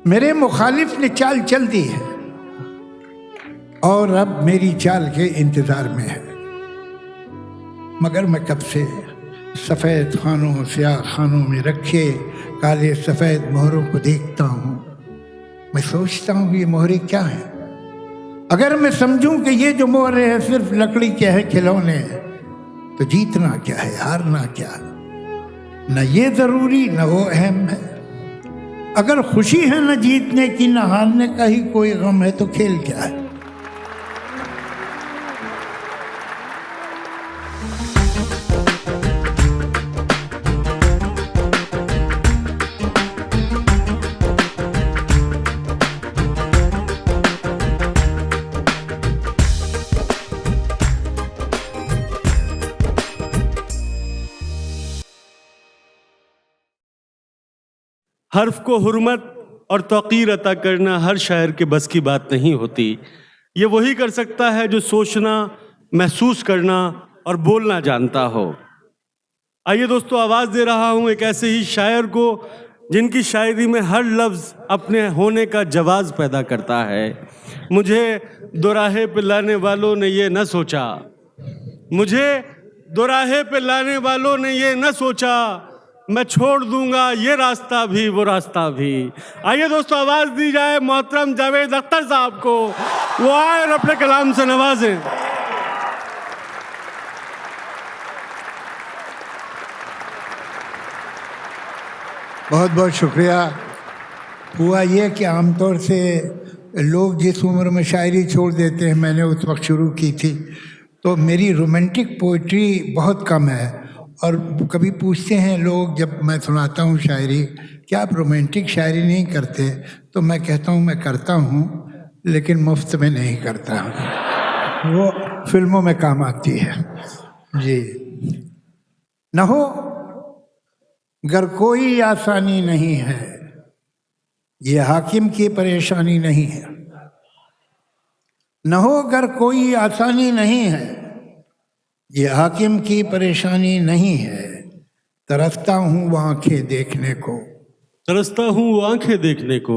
मेरे मुखालिफ ने चाल चल दी है और अब मेरी चाल के इंतजार में है, मगर मैं कब से सफ़ेद खानों स्याह खानों में रखे काले सफ़ेद मोहरों को देखता हूँ। मैं सोचता हूँ ये मोहरे क्या हैं। अगर मैं समझूं कि ये जो मोहरे हैं सिर्फ लकड़ी के हैं खिलौने, तो जीतना क्या है हारना क्या है, न ये ज़रूरी न वो अहम है। अगर खुशी है न जीतने की न हारने का ही कोई गम है, तो खेल क्या है। हर्फ को हुर्मत और तौक़ीर अता करना हर शायर के बस की बात नहीं होती। ये वही कर सकता है जो सोचना, महसूस करना और बोलना जानता हो। आइए दोस्तों, आवाज़ दे रहा हूँ एक ऐसे ही शायर को जिनकी शायरी में हर लफ्ज़ अपने होने का जवाज़ पैदा करता है। मुझे दोराहे पे लाने वालों ने ये न सोचा, मुझे दोराहे पे लाने वालों ने ये न सोचा, मैं छोड़ दूंगा ये रास्ता भी वो रास्ता भी। आइए दोस्तों, आवाज़ दी जाए मोहतरम जावेद अख्तर साहब को, वो आए और अपने कलाम से नवाजें। बहुत बहुत शुक्रिया। हुआ ये कि आमतौर से लोग जिस उम्र में शायरी छोड़ देते हैं, मैंने उस वक्त शुरू की थी, तो मेरी रोमांटिक पोइट्री बहुत कम है। और कभी पूछते हैं लोग जब मैं सुनाता हूँ शायरी, क्या आप रोमांटिक शायरी नहीं करते, तो मैं कहता हूँ मैं करता हूँ, लेकिन मुफ्त में नहीं करता हूँ, वो फिल्मों में काम आती है जी। न हो गर कोई आसानी नहीं है, ये हाकिम की परेशानी नहीं है। न हो गर कोई आसानी नहीं है, ये हाकिम की परेशानी नहीं है। तरसता हूँ वो आंखें देखने को, तरसता हूँ वो आंखें देखने को,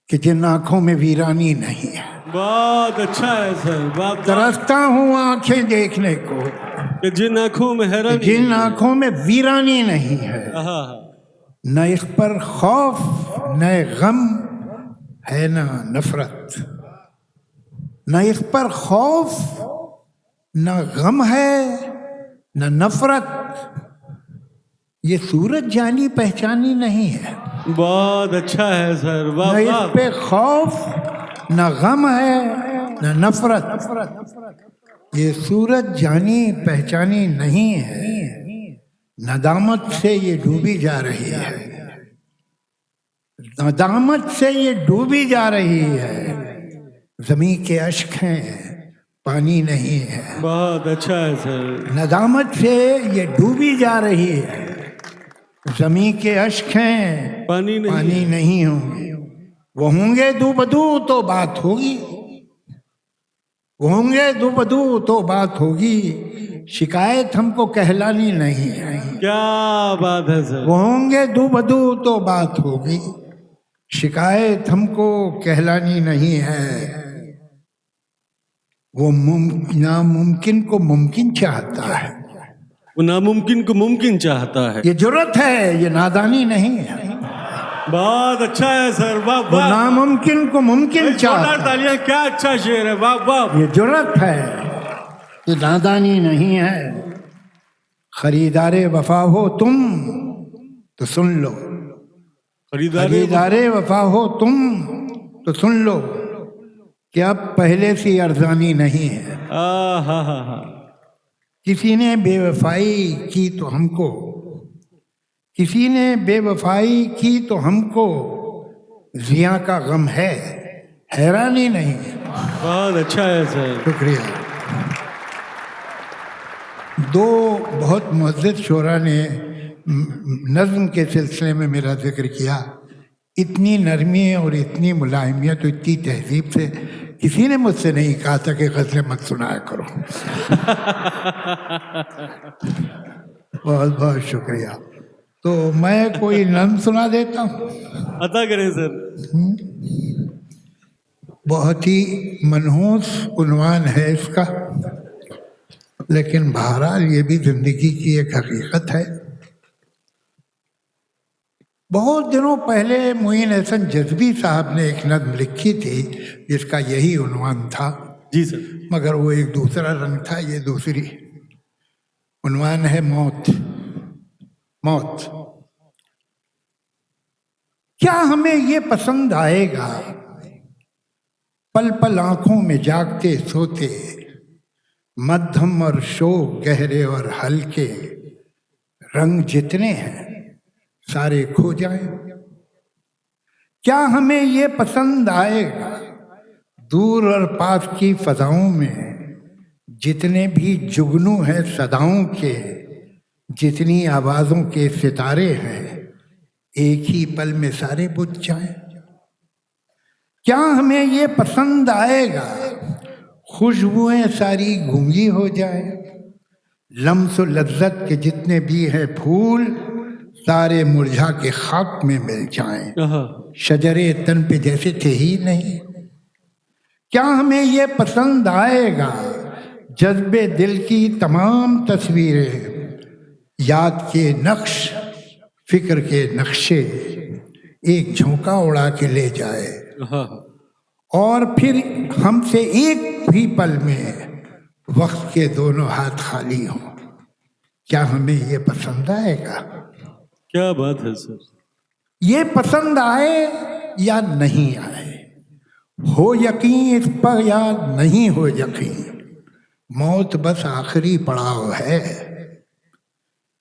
कि जिन आंखों में वीरानी नहीं है। बहुत अच्छा है सर, बहुत। तरसता हूँ आंखें देखने को, कि जिन आंखों में हैरानी, जिन आंखों में वीरानी नहीं है। न इस पर खौफ न गम है न नफरत, न इस पर खौफ न गम है न नफरत, ये सूरज जानी पहचानी नहीं है। बहुत अच्छा है सर, वाह। न इस पे खौफ न गम है न नफरत, ये सूरज जानी पहचानी नहीं है। नदामत से ये डूबी जा रही है, नदामत से ये डूबी जा रही है। ज़मीं के अश्क हैं पानी नहीं है। बहुत अच्छा है सर। नदामत से ये डूबी जा रही है, ज़मीं के अश्क हैं पानी नहीं होंगे। वो होंगे दू बदू तो बात होगी, वो होंगे दू बदू तो बात होगी, शिकायत हमको कहलानी नहीं है। क्या बात है सर। वो होंगे दू बदू तो बात होगी, शिकायत हमको कहलानी नहीं है। वो नामुमकिन को मुमकिन चाहता है, वो नामुमकिन को मुमकिन चाहता है। ये जुर्रत है, ये नादानी नहीं है। बहुत अच्छा है सर, वाह वाह। वो नामुमकिन को मुमकिन चाहता है। तालियां, क्या अच्छा शेर है, वाह वाह। ये जुर्रत है, ये नादानी नहीं है। खरीदारे वफा हो तुम तो सुन लो, खरीदारे वफा हो तुम तो सुन लो, कि अब पहले सी अर्जानी नहीं है। किसी ने बेवफाई की तो हमको, किसी ने बेवफाई की तो हमको, जिया का गम है हैरानी नहीं है। बहुत अच्छा है सर, शुक्रिया। दो बहुत मुअज़्ज़ज़ शोरा ने नज़्म के सिलसिले में मेरा जिक्र किया। इतनी नरमी और इतनी मुलायमियत और इतनी तहजीब से किसी ने मुझसे नहीं कहा था कि गज़लें मत सुनाया करो। बहुत बहुत शुक्रिया। तो मैं कोई नज़्म सुना देता हूँ। अता करें सर। बहुत ही मनहूस उन्वान है इसका, लेकिन बहरहाल ये भी जिंदगी की एक हकीकत है। बहुत दिनों पहले मोइन हसन जज़्बी साहब ने एक नज़्म लिखी थी जिसका यही उन्वान था, जी सर। मगर वो एक दूसरा रंग था, ये दूसरी। उन्वान है मौत। मौत। क्या हमें ये पसंद आएगा, पल पल आंखों में जागते सोते, मध्यम और शोक गहरे और हल्के, रंग जितने हैं सारे खो जाएं। क्या हमें ये पसंद आएगा, दूर और पास की फजाओं में जितने भी जुगनू हैं सदाओं के, जितनी आवाजों के सितारे हैं, एक ही पल में सारे बुझ जाएं। क्या हमें ये पसंद आएगा, खुशबुएं सारी गूंगी हो जाए, लम्स लज्जत के जितने भी हैं फूल सारे मुरझा के खाक में मिल जाएं, शजरे तन पे जैसे थे ही नहीं। क्या हमें ये पसंद आएगा, जज्बे दिल की तमाम तस्वीरें, याद के नक्श फिक्र के नक्शे, एक झोंका उड़ा के ले जाए, और फिर हमसे एक भी पल में वक्त के दोनों हाथ खाली हों। क्या हमें ये पसंद आएगा? क्या बात है सर। ये पसंद आए या नहीं आए, हो यकीन इस पर या नहीं हो यकीन, मौत बस आखिरी पड़ाव है,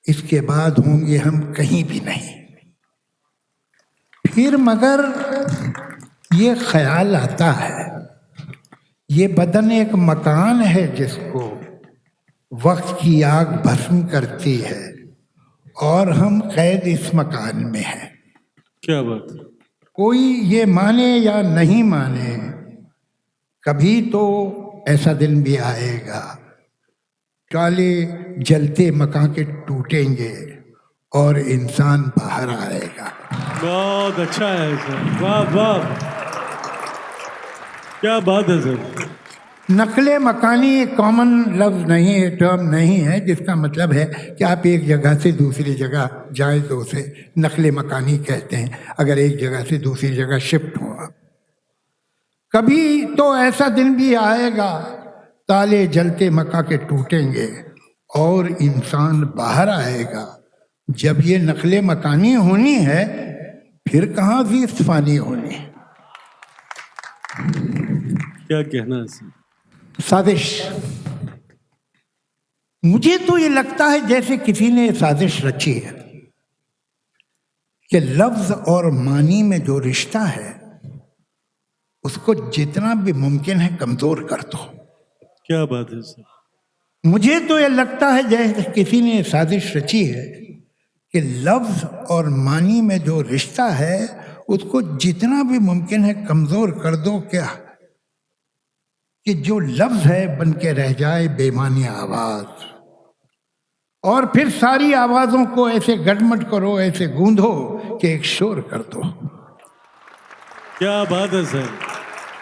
इसके बाद होंगे हम कहीं भी नहीं। फिर मगर ये ख्याल आता है, ये बदन एक मकान है जिसको वक्त की आग भस्म करती है, और हम कैद इस मकान में हैं। क्या बात है। कोई ये माने या नहीं माने, कभी तो ऐसा दिन भी आएगा, काले जलते मकान के टूटेंगे और इंसान बाहर आएगा। बहुत अच्छा है सर, वाह वाह, क्या बात है सर। नकले मकानी एक कॉमन लफ्ज़ नहीं है, टर्म नहीं है, जिसका मतलब है कि आप एक जगह से दूसरी जगह जाएं तो उसे नकले मकानी कहते हैं, अगर एक जगह से दूसरी जगह शिफ्ट हो आप। कभी तो ऐसा दिन भी आएगा, ताले जलते मका के टूटेंगे और इंसान बाहर आएगा। जब ये नकले मकानी होनी है, फिर कहाँ ज़ीस्त फ़ानी होनी। क्या कहना है सर। साजिश। मुझे तो ये लगता है जैसे किसी ने साजिश रची है कि लफ्ज और मानी में जो रिश्ता है उसको जितना भी मुमकिन है कमजोर कर दो। क्या बात है सर। मुझे तो ये लगता है जैसे किसी ने साजिश रची है कि लफ्ज और मानी में जो रिश्ता है उसको जितना भी मुमकिन है कमजोर कर दो, क्या कि जो लफ्ज है बन के रह जाए बेमानी आवाज, और फिर सारी आवाजों को ऐसे गड़मट करो, ऐसे गूंधो कि एक शोर कर दो। क्या बात है सर।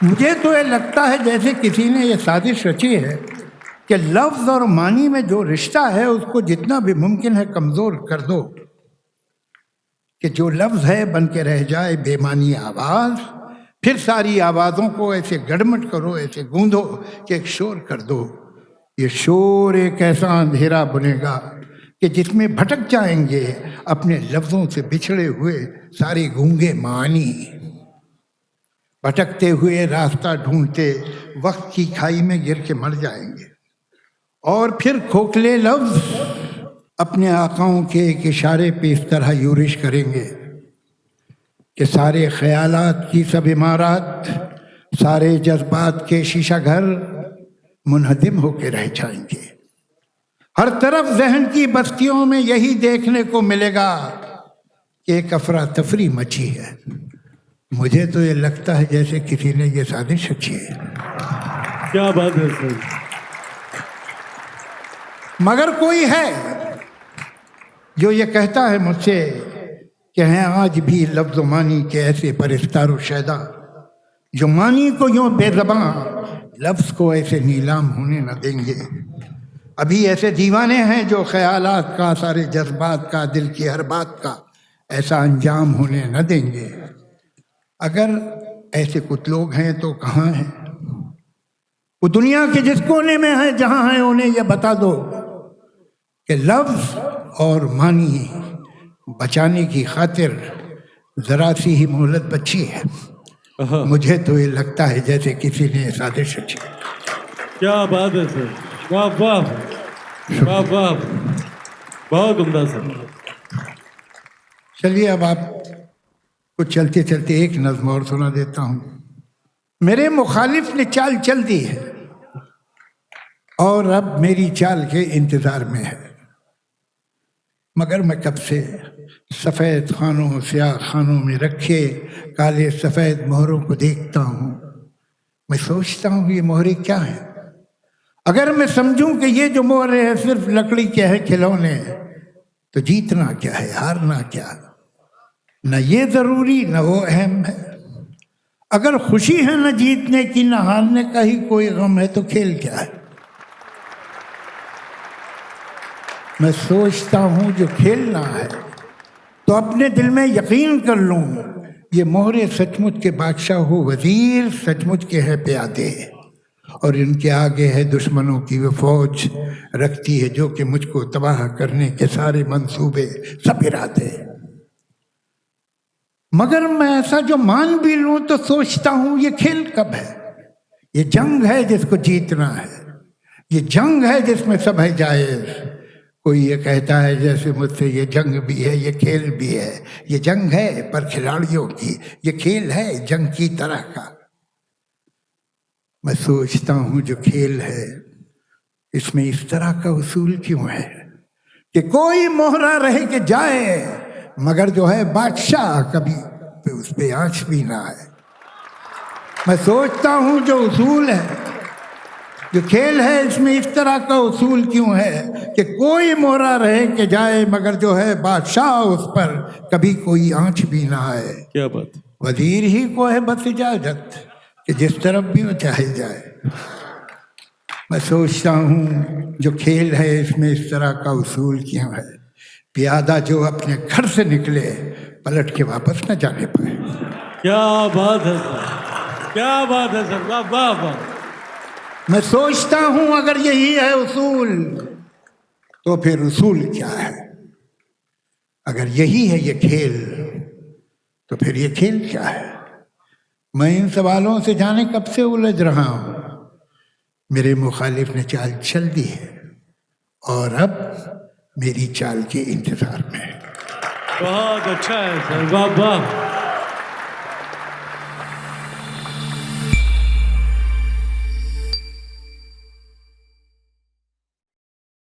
मुझे तो ये लगता है जैसे किसी ने ये साजिश रची है कि लफ्ज और मानी में जो रिश्ता है उसको जितना भी मुमकिन है कमजोर कर दो, कि जो लफ्ज है बन के रह जाए बेमानी आवाज, फिर सारी आवाज़ों को ऐसे गड़मट करो, ऐसे गूंधो कि एक शोर कर दो। ये शोर एक ऐसा अंधेरा बनेगा कि जिसमें भटक जाएंगे अपने लफ्ज़ों से बिछड़े हुए सारे गूंगे मानी, भटकते हुए रास्ता ढूंढते वक्त की खाई में गिर के मर जाएंगे। और फिर खोखले लफ्ज़ अपने आकाओं के एक इशारे पे इस तरह यूरिश करेंगे कि सारे ख्यालात की सब इमारत, सारे जज्बात के शीशा घर मुनहदिम होके रह जाएंगे। हर तरफ जहन की बस्तियों में यही देखने को मिलेगा कि एक अफरा तफरी मची है। मुझे तो ये लगता है जैसे किसी ने ये साजिश रची है। क्या बात है सर। मगर कोई है जो ये कहता है मुझसे कि हैं आज भी लफ्ज़ मानी के ऐसे परिस्तारो शैदा, जो मानी को यूं बेज़बां लफ्ज़ को ऐसे नीलाम होने न देंगे। अभी ऐसे दीवाने हैं जो ख्यालात का, सारे जज्बात का, दिल की हर बात का ऐसा अंजाम होने न देंगे। अगर ऐसे कुछ लोग हैं तो कहाँ हैं? वो दुनिया के जिस कोने में है जहाँ हैं, उन्हें यह बता दो कि लफ्ज़ और मानी बचाने की खातिर ज़रा सी ही मोहलत बची है। मुझे तो ये लगता है जैसे किसी ने साजिश रची। क्या बात है सर, वाह वाह वाह वाह, बहुत उम्दा सर। चलिए अब आप कुछ चलते चलते एक नज़्म और सुना देता हूँ। मेरे मुखालिफ ने चाल चल दी है और अब मेरी चाल के इंतज़ार में है, मगर मैं कब से सफ़ेद खानों स्याह खानों में रखे काले सफ़ेद मोहरों को देखता हूँ। मैं सोचता हूँ ये मोहरे क्या हैं। अगर मैं समझूं कि ये जो मोहरे हैं सिर्फ लकड़ी के हैं खिलौने, तो जीतना क्या है, हारना क्या, न ये ज़रूरी न वो अहम है। अगर खुशी है न जीतने की न हारने का ही कोई गम है, तो खेल क्या है। मैं सोचता हूँ जो खेलना है तो अपने दिल में यकीन कर लूँ, ये मोहरे सचमुच के बादशाह हो वज़ीर, सचमुच के हैं प्यादे, और इनके आगे है दुश्मनों की वो फौज रखती है जो कि मुझको तबाह करने के सारे मंसूबे सब इरादे। मगर मैं ऐसा जो मान भी लूँ तो सोचता हूँ ये खेल कब है। ये जंग है जिसको जीतना है, ये जंग है जिसमें सब है जायज़। कोई ये कहता है जैसे मुझसे ये जंग भी है ये खेल भी है। ये जंग है पर खिलाड़ियों की, ये खेल है जंग की तरह का। मैं सोचता हूँ जो खेल है इसमें इस तरह का उसूल क्यों है कि कोई मोहरा रह के जाए मगर जो है बादशाह कभी उस पे आँच भी ना आए। मैं सोचता हूँ जो उसूल है, जो खेल है, इसमें इस तरह का उसूल क्यों है कि कोई मोहरा रहे के जाए मगर जो है बादशाह उस पर कभी कोई आँच भी ना आए। क्या बात। वजीर ही को है बस इजाजत कि जिस तरफ भी वो चाहे जाए। मैं सोचता हूँ जो खेल है इसमें इस तरह का उसूल क्यों है, प्यादा जो अपने घर से निकले पलट के वापस न जाने पाए। क्या बात है सर, क्या बात है सर, वाह वाह वाह। मैं सोचता हूँ अगर यही है उसूल तो फिर उसूल क्या है। अगर यही है ये खेल तो फिर ये खेल क्या है। मैं इन सवालों से जाने कब से उलझ रहा हूँ। मेरे मुखालिफ ने चाल चल दी है और अब मेरी चाल के इंतजार में है। बहुत अच्छा है सर, वाह वाह।